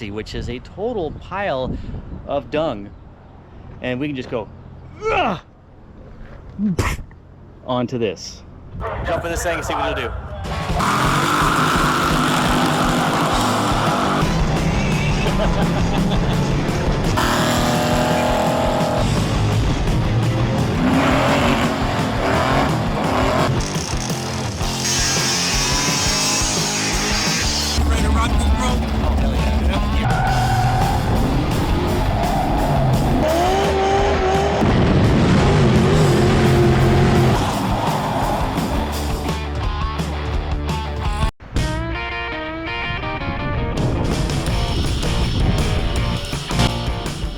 chassis, which is a total pile of dung. And we can just go onto this. Jump in this thing and see what it'll do. Ready to rock this, bro? Oh, hell yeah.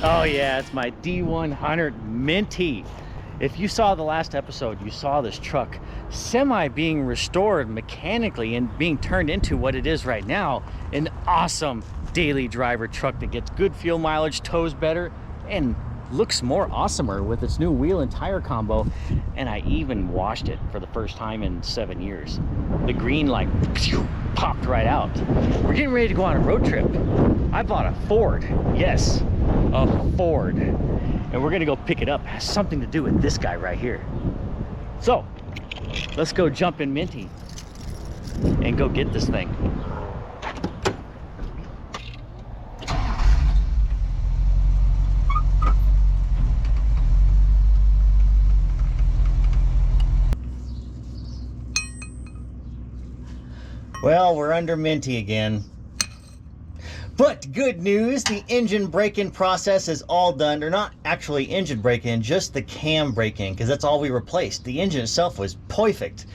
Oh yeah, it's my D100 Minty. If you saw the last episode, you saw this truck semi being restored mechanically and being turned into what it is right now, an awesome daily driver truck that gets good fuel mileage, tows better, and looks more awesomer with its new wheel and tire combo. And I even washed it for the first time in 7 years. The green like popped right out. We're getting ready to go on a road trip. I bought a Ford, yes, a Ford, and we're gonna go pick it up. It has something to do with this guy right here. So let's go jump in Minty and go get this thing. Well, we're under Minty again. But good news, the engine break-in process is all done. Or not actually engine break-in, just the cam break-in, because that's all we replaced. The engine itself was perfect.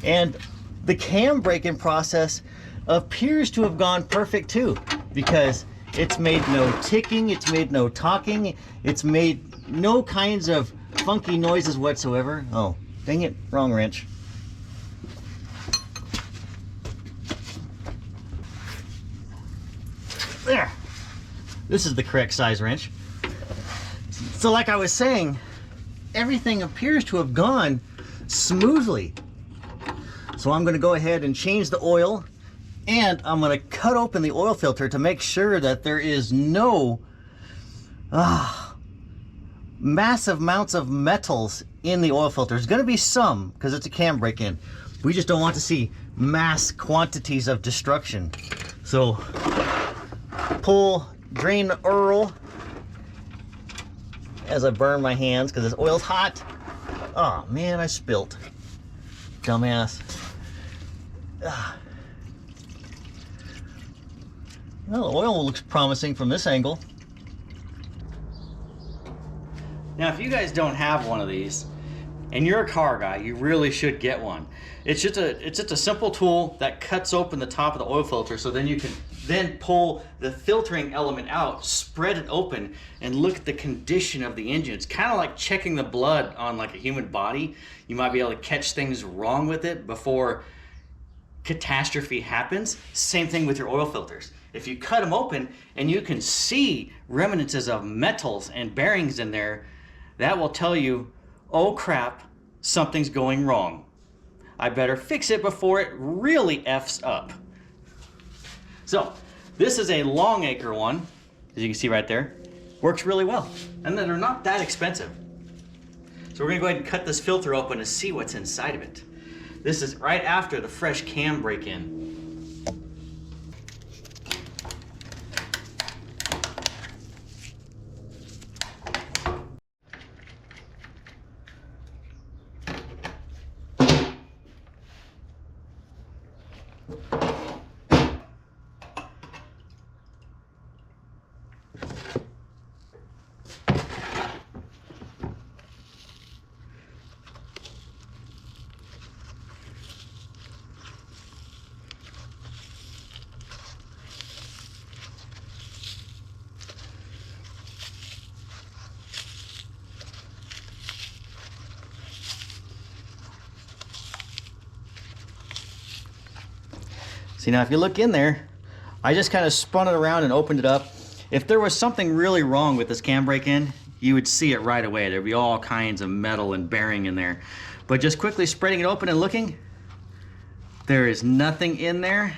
And the cam break-in process appears to have gone perfect too, because it's made no ticking, it's made no talking, it's made no kinds of funky noises whatsoever. Oh, dang it, wrong wrench. There, this is the correct size wrench. So like I was saying, everything appears to have gone smoothly. So I'm going to go ahead and change the oil, and I'm going to cut open the oil filter to make sure that there is no massive amounts of metals in the oil filter. There's going to be some, because it's a cam break-in. We just don't want to see mass quantities of destruction. So pull, drain the oil as I burn my hands because this oil's hot. Oh man, I spilt. Dumbass. Well, the oil looks promising from this angle. Now, if you guys don't have one of these and you're a car guy, you really should get one. It's just a simple tool that cuts open the top of the oil filter, so then you can pull the filtering element out, spread it open, and look at the condition of the engine. It's kind of like checking the blood on like a human body. You might be able to catch things wrong with it before catastrophe happens. Same thing with your oil filters. If you cut them open and you can see remnants of metals and bearings in there, that will tell you, oh crap, something's going wrong. I better fix it before it really F's up. So this is a long acre one, as you can see right there. Works really well, and they're not that expensive. So we're gonna go ahead and cut this filter open to see what's inside of it. This is right after the fresh cam break-in. See, now if you look in there, I just kind of spun it around and opened it up. If there was something really wrong with this cam break-in, you would see it right away. There'd be all kinds of metal and bearing in there. But just quickly spreading it open and looking, there is nothing in there.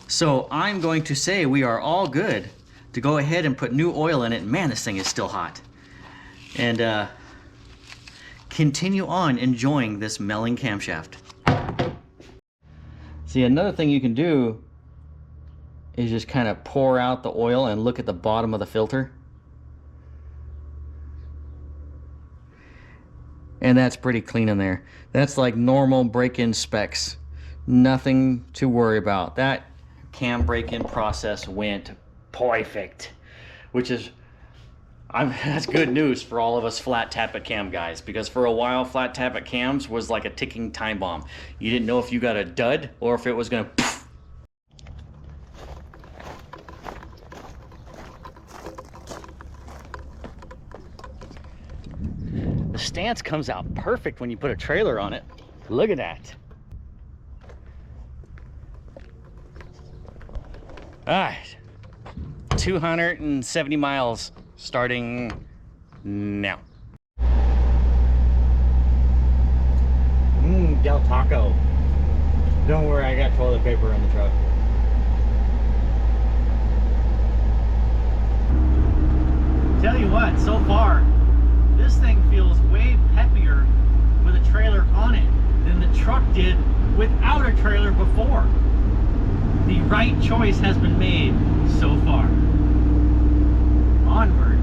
So I'm going to say we are all good. to go ahead and put new oil in it. Man, this thing is still hot. And continue on enjoying this melting camshaft. See, another thing you can do is just kind of pour out the oil and look at the bottom of the filter. And that's pretty clean in there. That's like normal break-in specs. Nothing to worry about. That cam break-in process went perfect, which is, that's good news for all of us flat tappet cam guys, because for a while flat tappet cams was like a ticking time bomb. You didn't know if you got a dud or if it was gonna poof. The stance comes out perfect when you put a trailer on it. Look at that. All right, 270 miles starting now. Del Taco. Don't worry, I got toilet paper in the truck. Tell you what, so far, this thing feels way peppier with a trailer on it than the truck did without a trailer before. The right choice has been made so far. Onward.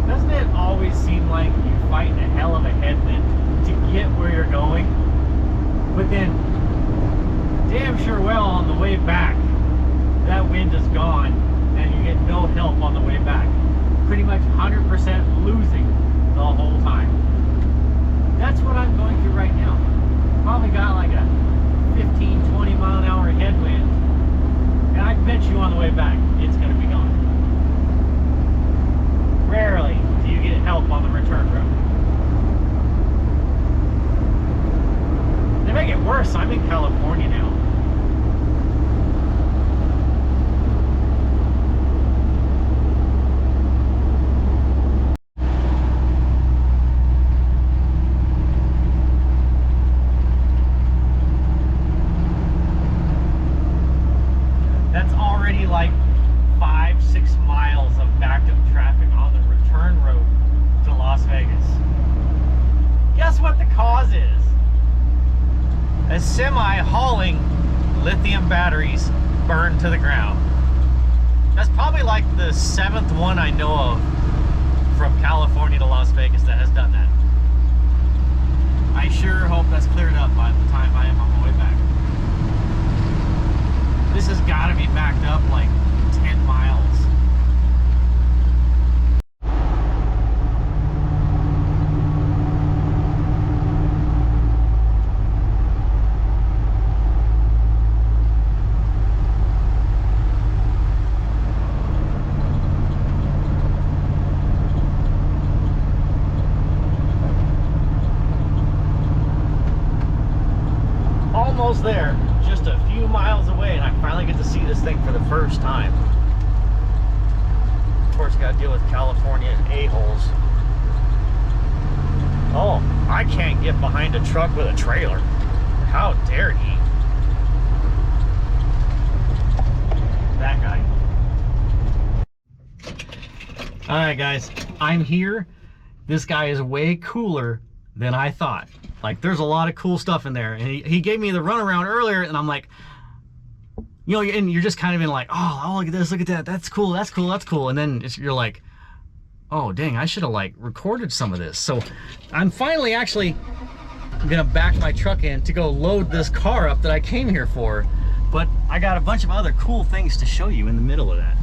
Doesn't it always seem like you fight a hell of a headwind to get where you're going, but then damn sure well on the way back that wind is gone and you get no help on the way back? Pretty much 100% losing the whole time. That's what I'm going through right now. Probably got like a 15-20 mile an hour headwind, and I bet you on the way back it's going to be gone. Rarely do you get help on the return road. They make it worse. I'm in California now. That's already like 5-6 miles of backed up traffic on the return road to Las Vegas. Guess what the cause is? A semi hauling lithium batteries burned to the ground. That's probably like the 7th one I know of from California to Las Vegas that has done that. I sure hope that's cleared up by the time I am on my way back. This has got to be backed up like 10 miles. Almost there, just a few miles away, and I finally get to see this thing for the first time. Of course, got to deal with California a-holes. Oh, I can't get behind a truck with a trailer. How dare he? That guy. Alright guys, I'm here. This guy is way cooler than I thought. Like, there's a lot of cool stuff in there. And he gave me the runaround earlier, and I'm like, you know, and you're just kind of in like, oh, look at this, look at that, that's cool, that's cool, that's cool. And then you're like, oh, dang, I should have like recorded some of this. So I'm finally actually gonna back my truck in to go load this car up that I came here for. But I got a bunch of other cool things to show you in the middle of that.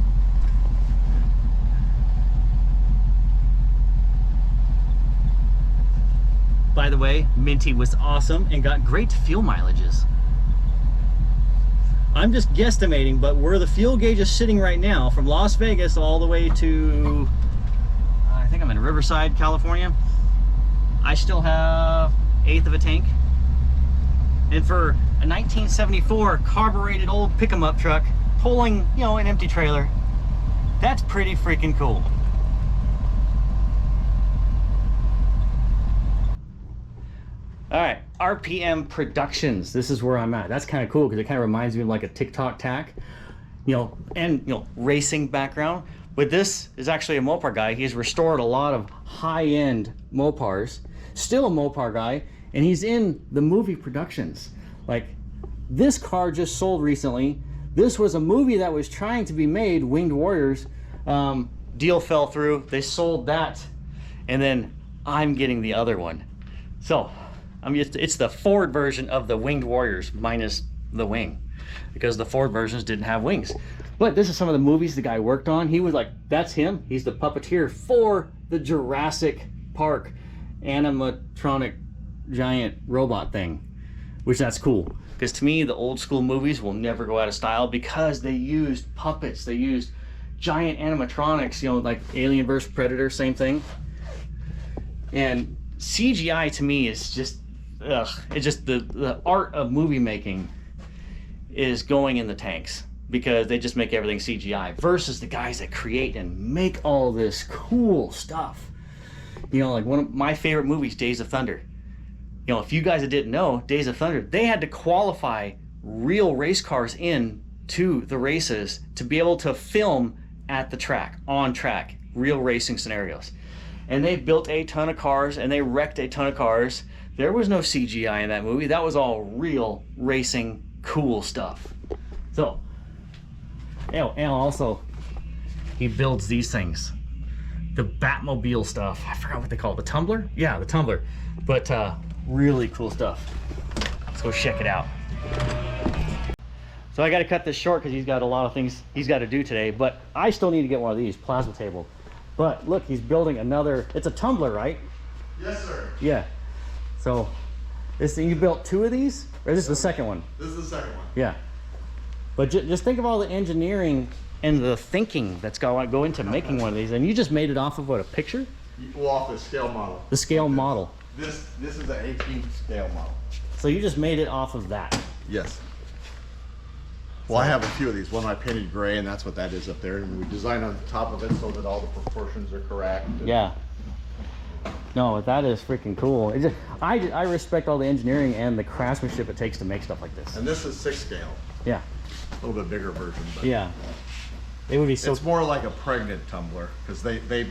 By the way, Minty was awesome and got great fuel mileages. I'm just guesstimating, but where the fuel gauge is sitting right now, from Las Vegas all the way to, I think I'm in Riverside, California, I still have 1/8 of a tank. And for a 1974 carbureted old pick-em-up truck pulling, you know, an empty trailer, That's pretty freaking cool. All right, RPM Productions. This is where I'm at. That's kind of cool because it kind of reminds me of like a TikTok tack, and racing background. But this is actually a Mopar guy. He's restored a lot of high-end Mopars. Still a Mopar guy, and he's in the movie productions. Like, this car just sold recently. This was a movie that was trying to be made, Winged Warriors. Deal fell through. They sold that, and then I'm getting the other one. So it's the Ford version of the Winged Warriors minus the wing, because the Ford versions didn't have wings. But this is some of the movies the guy worked on. He was like, that's him. He's the puppeteer for the Jurassic Park animatronic giant robot thing, which that's cool. Because to me, the old school movies will never go out of style because they used puppets. They used giant animatronics, like Alien vs. Predator, same thing. And CGI to me is just, it's just the art of movie making is going in the tanks because they just make everything CGI versus the guys that create and make all this cool stuff. Like one of my favorite movies, Days of Thunder. If you guys didn't know, Days of Thunder, they had to qualify real race cars in to the races to be able to film at the track, on track, real racing scenarios. And they built a ton of cars and they wrecked a ton of cars. There was no CGI in that movie. That was all real racing cool stuff. So, and also, he builds these things. The Batmobile stuff. I forgot what they call it. The Tumbler? Yeah, the Tumbler. But really cool stuff. Let's go check it out. So I got to cut this short because he's got a lot of things he's got to do today. But I still need to get one of these, plasma table. But look, he's building another. It's a tumbler, right? Yes, sir. Yeah. So this, you built 2 of these, or is this the second one? This is the second one. Yeah. But just think of all the engineering and the thinking that's going to go into making one of these, and you just made it off of what, a picture? Well, off the scale model. The scale model. This is an 18 scale model. So you just made it off of that. Yes. Well, I have a few of these. One I painted gray, and that's what that is up there. And we designed on top of it so that all the proportions are correct. Yeah. No, that is freaking cool. It's just, I respect all the engineering and the craftsmanship it takes to make stuff like this. And this is 6 scale. Yeah. A little bit bigger version. But yeah. It would be so. It's more like a pregnant tumbler because they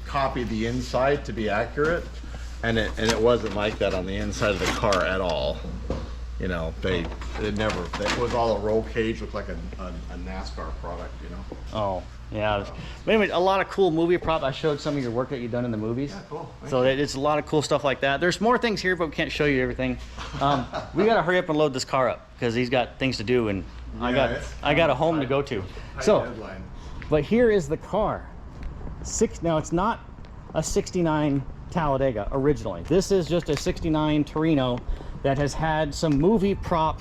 copied the inside to be accurate, and it wasn't like that on the inside of the car at all. It was all a roll cage, looked like a NASCAR product, Oh, yeah. But anyway, a lot of cool movie prop. I showed some of your work that you've done in the movies. Yeah, cool. So it's a lot of cool stuff like that. There's more things here, but we can't show you everything. We got to hurry up and load this car up because he's got things to do, and I got a home to go to. So, but here is the car. Now it's not a 69 Talladega originally. This is just a 69 Torino that has had some movie prop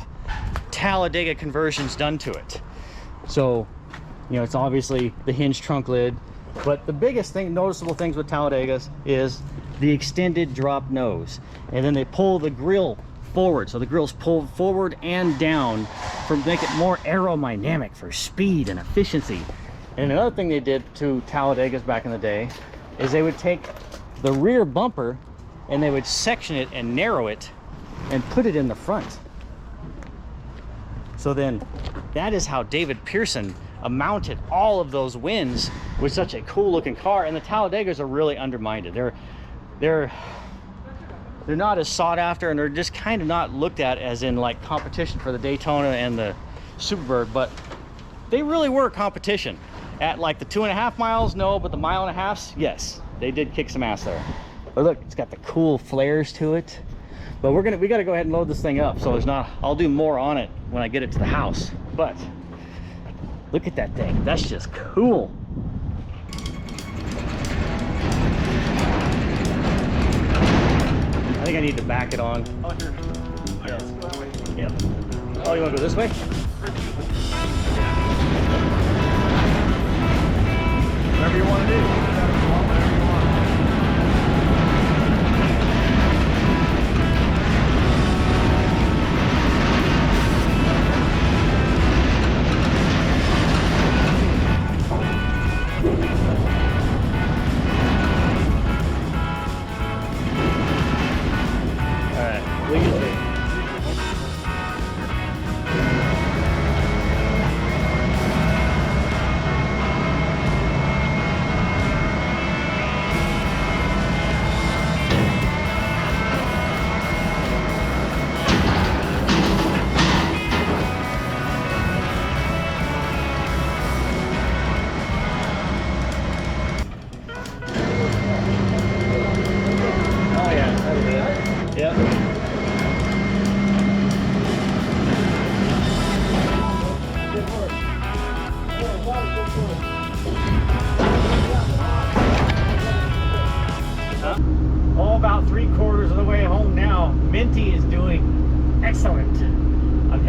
Talladega conversions done to it. So, it's obviously the hinge trunk lid, but the biggest thing, noticeable things with Talladegas is the extended drop nose. And then they pull the grill forward. So the grill's pulled forward and down to make it more aerodynamic for speed and efficiency. And another thing they did to Talladegas back in the day is they would take the rear bumper and they would section it and narrow it and put it in the front. So then that is how David Pearson mounted all of those wins with such a cool looking car. And the Talladegas are really undermined. They're not as sought after, and they're just kind of not looked at as in like competition for the Daytona and the Superbird, but they really were competition. At like the 2.5 miles, no, but the 1.5 miles, yes, they did kick some ass there. But look, it's got the cool flares to it. But we got to go ahead and load this thing up. So there's not, I'll do more on it when I get it to the house. But look at that thing. That's just cool. I think I need to back it on. Oh, here. Yeah. Yeah. Oh, you want to go this way? Whatever you want to do. Whatever you want.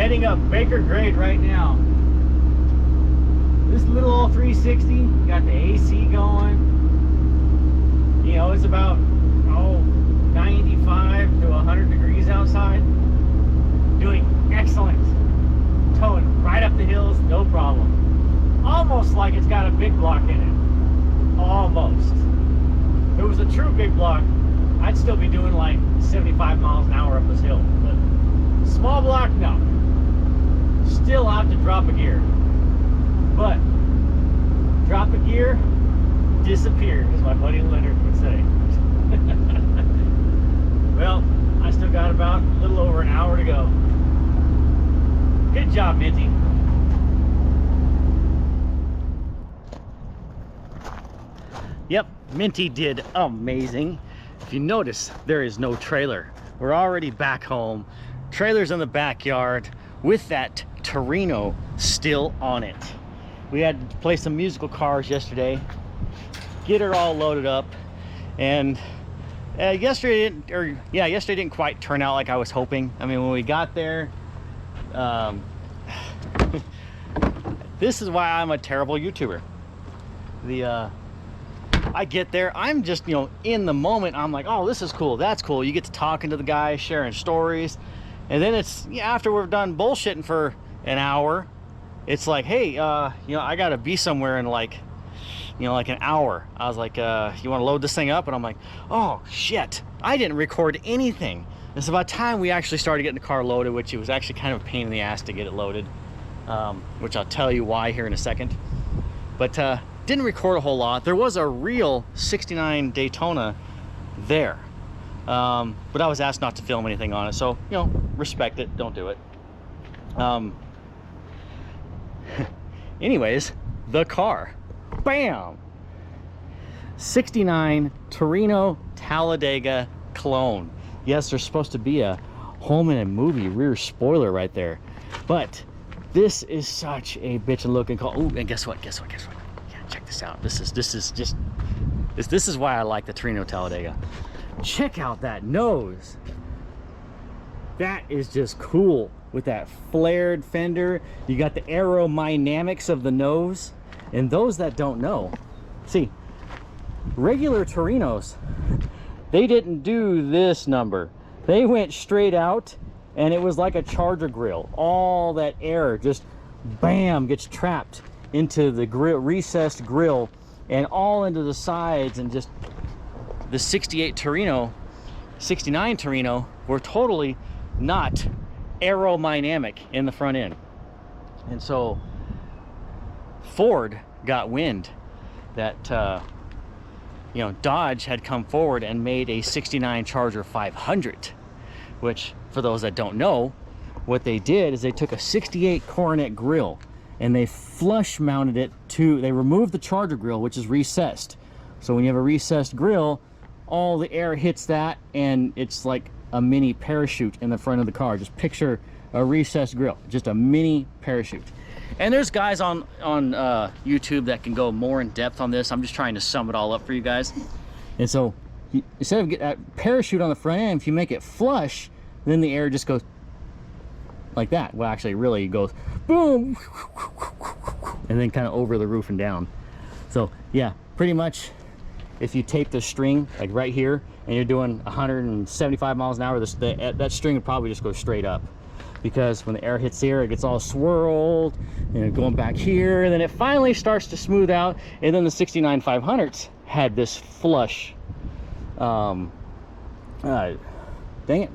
heading up Baker Grade right now. This little old 360, got the AC going. You know, it's about 95 to 100 degrees outside. Doing excellent. Towing right up the hills, no problem. Almost like it's got a big block in it. Almost. If it was a true big block, I'd still be doing like 75 miles an hour up this hill. But small block, no. Still have to drop a gear. But drop a gear, disappear, as my buddy Leonard would say. Well, I still got about a little over an hour to go. Good job, Minty. Yep, Minty did amazing. If you notice, there is no trailer. We're already back home. Trailer's in the backyard with that Torino still on it. We had to play some musical cars yesterday, get her all loaded up, and yesterday didn't quite turn out like I was hoping. I mean, when we got there, this is why I'm a terrible YouTuber. I get there, I'm just, you know, in the moment, I'm like, oh, this is cool, that's cool. You get to talking to the guy, sharing stories, and then it's, after we're done bullshitting for an hour, it's like, hey, you know, I gotta be somewhere in like, you know, like an hour. I was like, you want to load this thing up? And I'm like, oh shit, I didn't record anything. It's about time we actually started getting the car loaded, which it was actually kind of a pain in the ass to get it loaded, which I'll tell you why here in a second. But didn't record a whole lot. There was a real 69 Daytona there, but I was asked not to film anything on it, so, you know, respect it, don't do it. Anyways, the car, bam, 69 Torino Talladega clone. Yes, there's supposed to be a home in a movie rear spoiler right there, but this is such a bitchin' looking car. Oh, and guess what? Yeah, check this out. This is why I like the Torino Talladega. Check out that nose. That is just cool. With that flared fender, you got the aerodynamics of the nose. And those that don't know, see, regular Torinos, they didn't do this number. They went straight out, and it was like a Charger grill. All that air just bam gets trapped into the grill, recessed grill, and all into the sides. And just the 68 Torino, 69 Torino were totally not aerodynamic in the front end. And so Ford got wind that you know, Dodge had come forward and made a 69 Charger 500, which, for those that don't know, what they did is they took a 68 Coronet grill and they flush mounted it to, they removed the Charger grill, which is recessed. So when you have a recessed grill, all the air hits that, and it's like a mini parachute in the front of the car. Just picture a recessed grill, just a mini parachute. And there's guys on YouTube that can go more in depth on this. I'm just trying to sum it all up for you guys. And so instead of getting that parachute on the front end, if you make it flush, then the air just goes like that. Well, actually, really, it goes boom, and then kind of over the roof and down. So yeah, pretty much, if you tape the string like right here and you're doing 175 miles an hour, that string would probably just go straight up, because when the air hits the air, it gets all swirled and going back here, and then it finally starts to smooth out. And then the 69 500s had this flush, dang it,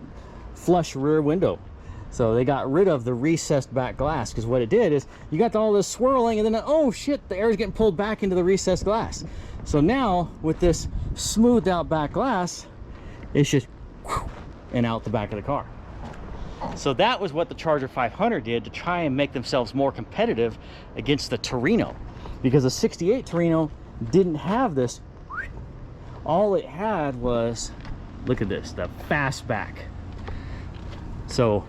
flush rear window. So they got rid of the recessed back glass, because what it did is you got all this swirling, and then, oh shit, the air is getting pulled back into the recessed glass. So now with this smoothed out back glass, it's just and out the back of the car. So that was what the Charger 500 did to try and make themselves more competitive against the Torino, because the 68 Torino didn't have this. All it had was, look at this, the fastback. So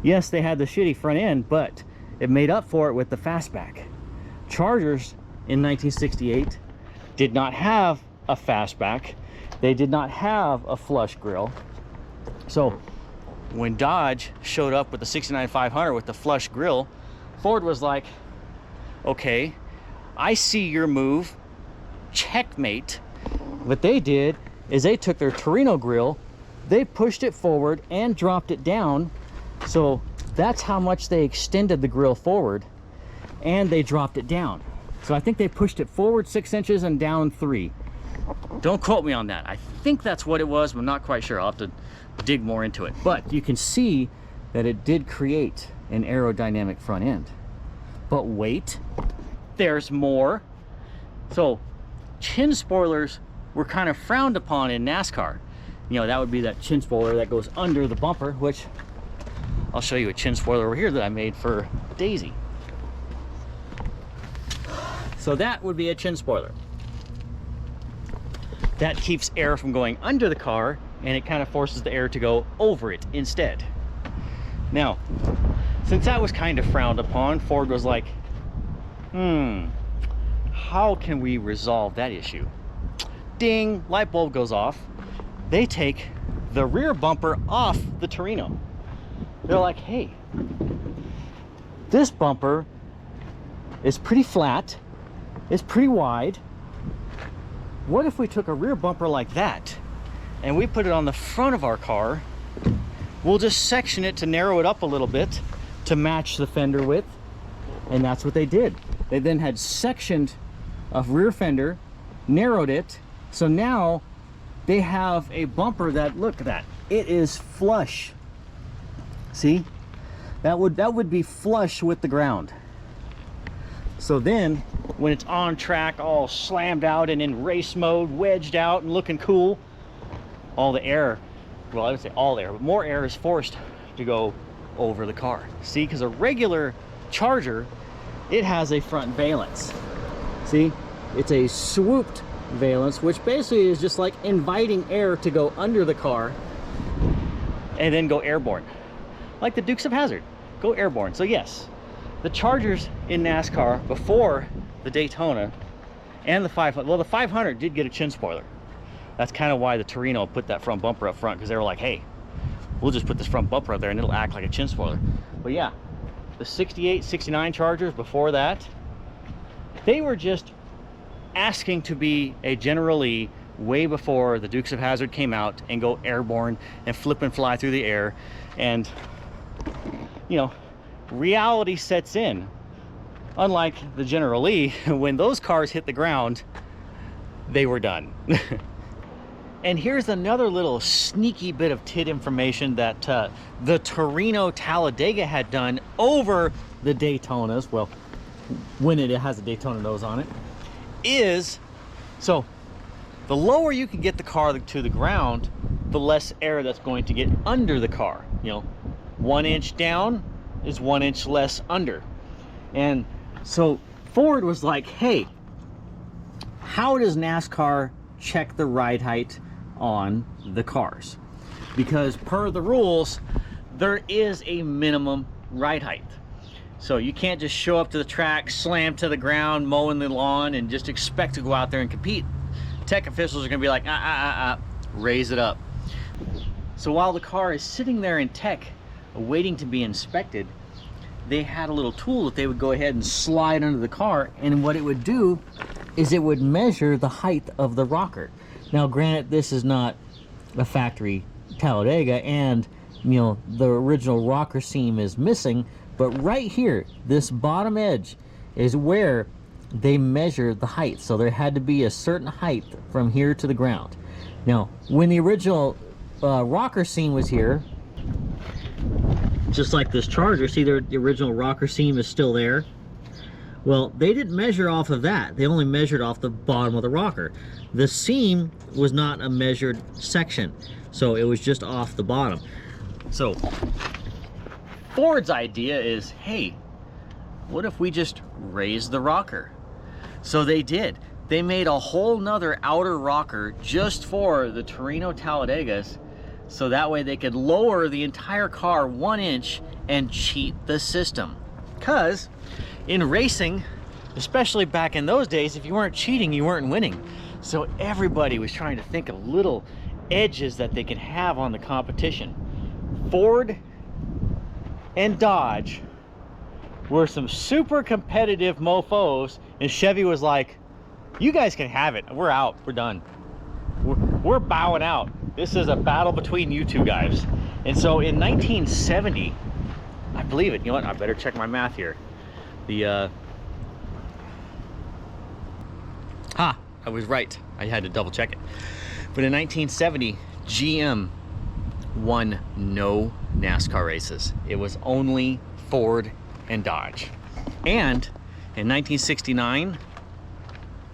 yes, they had the shitty front end, but it made up for it with the fastback. Chargers in 1968 did not have a fastback. They did not have a flush grill. So when Dodge showed up with the 69 500 with the flush grill, Ford was like, okay, I see your move, checkmate. What they did is they took their Torino grill, they pushed it forward and dropped it down. So that's how much they extended the grill forward, and they dropped it down. So I think they pushed it forward 6 inches and down 3. Don't quote me on that. I think that's what it was, but I'm not quite sure. I'll have to dig more into it. But you can see that it did create an aerodynamic front end. But wait, there's more. So chin spoilers were kind of frowned upon in NASCAR. You know, that would be that chin spoiler that goes under the bumper, which I'll show you a chin spoiler over here that I made for Daisy. So that would be a chin spoiler. That keeps air from going under the car, and it kind of forces the air to go over it instead. Now, since that was kind of frowned upon, Ford was like, how can we resolve that issue? Ding, light bulb goes off. They take the rear bumper off the Torino. They're like, hey, this bumper is pretty flat, it's pretty wide. What if we took a rear bumper like that and we put it on the front of our car? We'll just section it to narrow it up a little bit to match the fender width. And that's what they did. They then had sectioned a rear fender, narrowed it. So now they have a bumper that, look at that, it is flush. See, that would be flush with the ground. So then when it's on track, all slammed out and in race mode, wedged out and looking cool, all the air, well, I would say all air, but more air is forced to go over the car. See, because a regular Charger, it has a front valence. See, it's a swooped valence, which basically is just like inviting air to go under the car and then go airborne, like the Dukes of Hazzard, go airborne. So yes, the Chargers in NASCAR before the Daytona and the 500, well, the 500 did get a chin spoiler. That's kind of why the Torino put that front bumper up front, because they were like, hey, we'll just put this front bumper up there and it'll act like a chin spoiler. But yeah, the 68, 69 Chargers before that, they were just asking to be a General E way before the Dukes of Hazzard came out and go airborne and flip and fly through the air. And, you know, reality sets in. Unlike the General E, when those cars hit the ground, they were done. And here's another little sneaky bit of tit information that the Torino Talladega had done over the Daytonas. Well, when it has a Daytona nose on it, is so the lower you can get the car to the ground, the less air that's going to get under the car. You know, 1 inch down is 1 inch less under. And so Ford was like, hey, how does NASCAR check the ride height on the cars? Because per the rules, there is a minimum ride height. So you can't just show up to the track, slam to the ground, mowing the lawn, and just expect to go out there and compete. Tech officials are gonna be like, raise it up. So while the car is sitting there in tech, waiting to be inspected, they had a little tool that they would go ahead and slide under the car, and what it would do is it would measure the height of the rocker. Now granted, this is not a factory Talladega, and you know, the original rocker seam is missing, but right here, this bottom edge is where they measured the height. So there had to be a certain height from here to the ground. Now, when the original rocker seam was here, just like this Charger, see the original rocker seam is still there. Well, they didn't measure off of that. They only measured off the bottom of the rocker. The seam was not a measured section, so it was just off the bottom. So Ford's idea is, hey, what if we just raise the rocker? So they did. They made a whole nother outer rocker just for the Torino Talladegas, so that way they could lower the entire car 1 inch and cheat the system. Because in racing, especially back in those days, if you weren't cheating, you weren't winning. So everybody was trying to think of little edges that they could have on the competition. Ford and Dodge were some super competitive mofos, and Chevy was like, you guys can have it. We're out. We're done. We're bowing out. This is a battle between you two guys. And so in 1970, I believe it. You know what? I better check my math here. I was right. I had to double check it. But in 1970, GM won no NASCAR races. It was only Ford and Dodge. And in 1969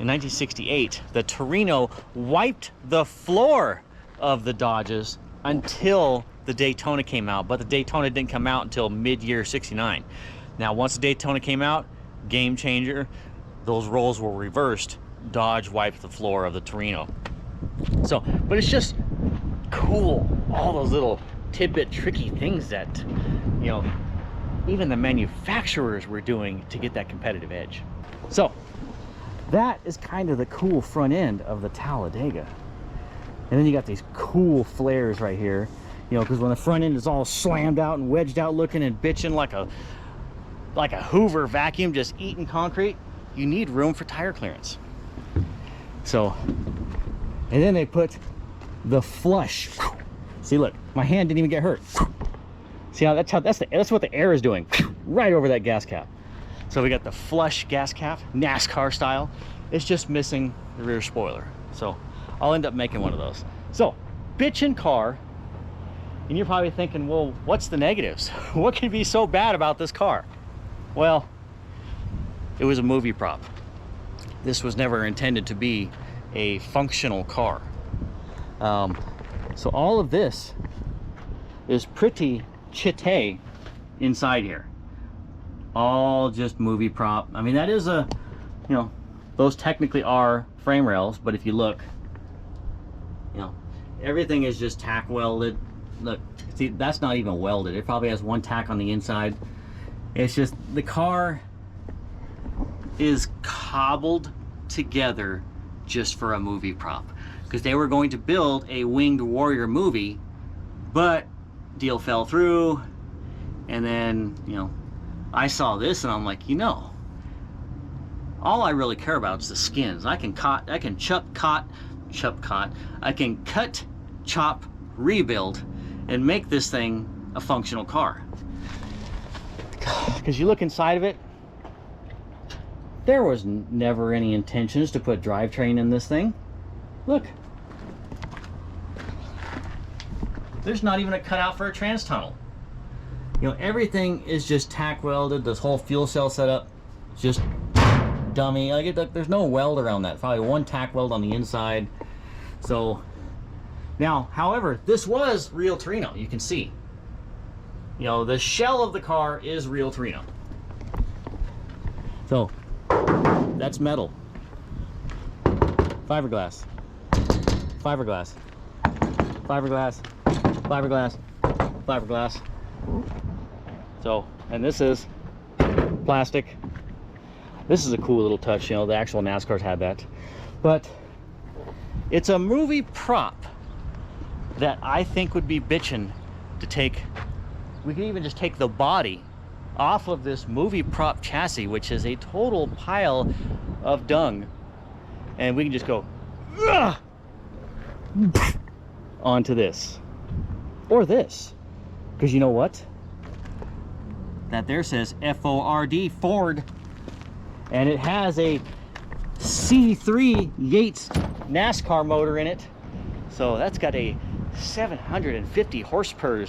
and 1968, the Torino wiped the floor of the Dodges until the Daytona came out. But the Daytona didn't come out until mid-year 69. Now, once the Daytona came out, game changer, those roles were reversed. Dodge wiped the floor of the Torino. So, but it's just cool, all those little tidbit tricky things that, you know, even the manufacturers were doing to get that competitive edge. So that is kind of the cool front end of the Talladega. And then you got these cool flares right here, you know, because when the front end is all slammed out and wedged out looking and bitching like a Hoover vacuum just eating concrete, you need room for tire clearance. So, and then they put the flush. See, look, my hand didn't even get hurt. See how that's what the air is doing, right over that gas cap. So we got the flush gas cap, NASCAR style. It's just missing the rear spoiler. So I'll end up making one of those. So, bitchin' car, and you're probably thinking, well, what's the negatives? What can be so bad about this car? Well, it was a movie prop. This was never intended to be a functional car. So all of this is pretty chite inside here. All just movie prop. I mean, that is a, you know, those technically are frame rails, but if you look, you know, everything is just tack welded. Look, see, that's not even welded. It probably has one tack on the inside. It's just, the car is cobbled together just for a movie prop, because they were going to build a Winged Warrior movie, but deal fell through. And then, you know, I saw this and I'm like, you know, all I really care about is the skins. I can cut, chop, rebuild, and make this thing a functional car. Because you look inside of it, there was never any intentions to put drivetrain in this thing. Look. There's not even a cutout for a trans tunnel. You know, everything is just tack welded. This whole fuel cell setup, just dummy. Like, there's no weld around that. Probably one tack weld on the inside. So, now, however, this was real Torino. You can see. You know, the shell of the car is real Torino. So, that's metal. Fiberglass. Fiberglass. Fiberglass. Fiberglass. Fiberglass. So, and this is plastic. This is a cool little touch, you know, the actual NASCARs had that. But it's a movie prop that I think would be bitchin' to take. We could even just take the body off of this movie prop chassis, which is a total pile of dung, and we can just go onto this or this, because you know what, that there says F-O-R-D, Ford, and it has a C3 Yates NASCAR motor in it. So that's got a 750 horsepower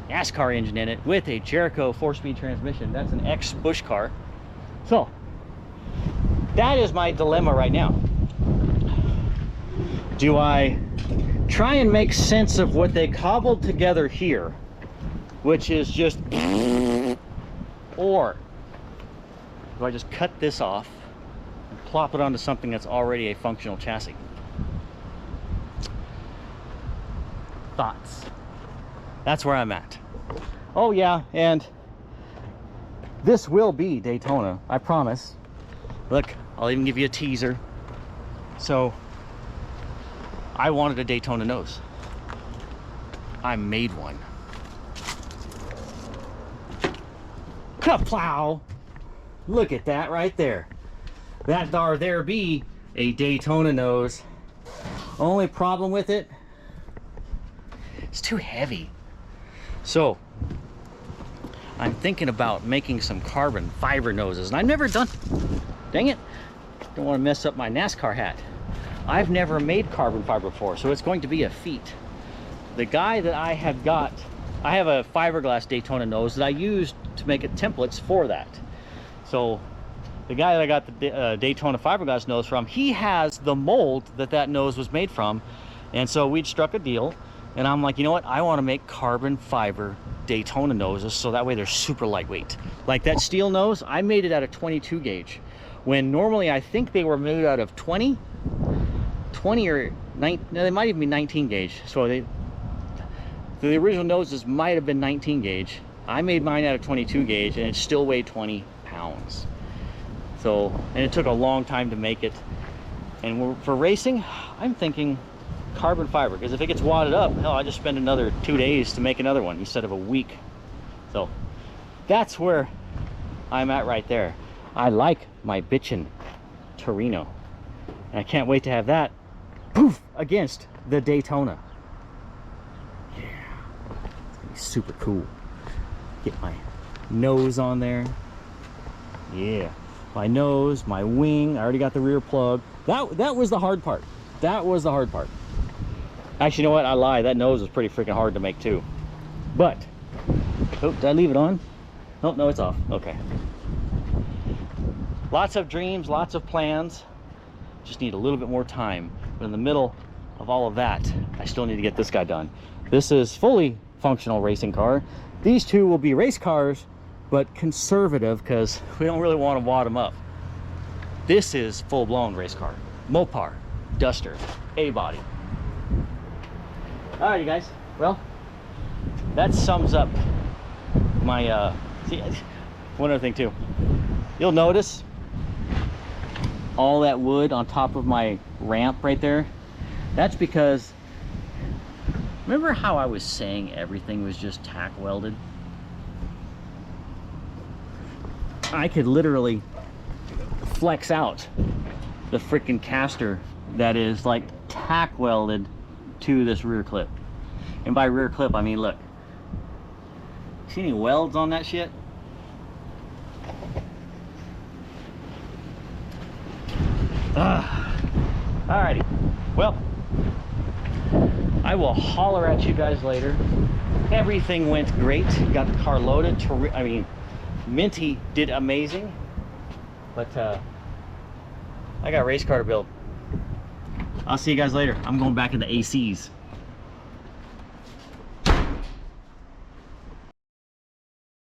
NASCAR engine in it with a Jericho 4-speed transmission. That's an ex-Bush car. So that is my dilemma right now. Do I try and make sense of what they cobbled together here, which is just, or do I just cut this off and plop it onto something that's already a functional chassis? Thoughts? That's where I'm at. Oh yeah, and this will be Daytona, I promise. Look, I'll even give you a teaser. So, I wanted a Daytona nose. I made one. Kaplow! Look at that right there. That there be a Daytona nose. Only problem with it, it's too heavy. So I'm thinking about making some carbon fiber noses, and I've never done, dang it, don't want to mess up my NASCAR hat. I've never made carbon fiber before, so it's going to be a feat. The guy that I have got, I have a fiberglass Daytona nose that I used to make templates for that. So the guy that I got the Daytona fiberglass nose from, he has the mold that nose was made from. And so we'd struck a deal, and I'm like, you know what? I want to make carbon fiber Daytona noses, so that way they're super lightweight. Like that steel nose, I made it out of 22 gauge. When normally I think they were made out of 20 or 9, no, they might even be 19 gauge. So the original noses might have been 19 gauge. I made mine out of 22 gauge, and it still weighed 20 pounds. So, and it took a long time to make it. And for racing, I'm thinking carbon fiber, because if it gets wadded up, hell, I just spend another 2 days to make another one instead of a week. So that's where I'm at right there. I like my bitchin' Torino, and I can't wait to have that poof against the Daytona. Yeah, it's gonna be super cool. Get my nose on there. Yeah, my nose, my wing. I already got the rear plug. That was the hard part. That was the hard part. Actually, you know what? I lied. That nose was pretty freaking hard to make too. But, oh, did I leave it on? Oh, no, it's off. Okay. Lots of dreams, lots of plans. Just need a little bit more time. But in the middle of all of that, I still need to get this guy done. This is fully functional racing car. These two will be race cars, but conservative, because we don't really want to wad them up. This is full-blown race car. Mopar, Duster, A-body. All right, you guys. Well, that sums up my, see, one other thing too. You'll notice all that wood on top of my ramp right there. That's because, remember how I was saying everything was just tack welded? I could literally flex out the freaking caster that is like tack welded to this rear clip. And by rear clip, I mean, look, see any welds on that shit? Alrighty, well, I will holler at you guys later. Everything went great. Got the car loaded. I mean, Minty did amazing, but I got a race car to build. I'll see you guys later. I'm going back into ACs.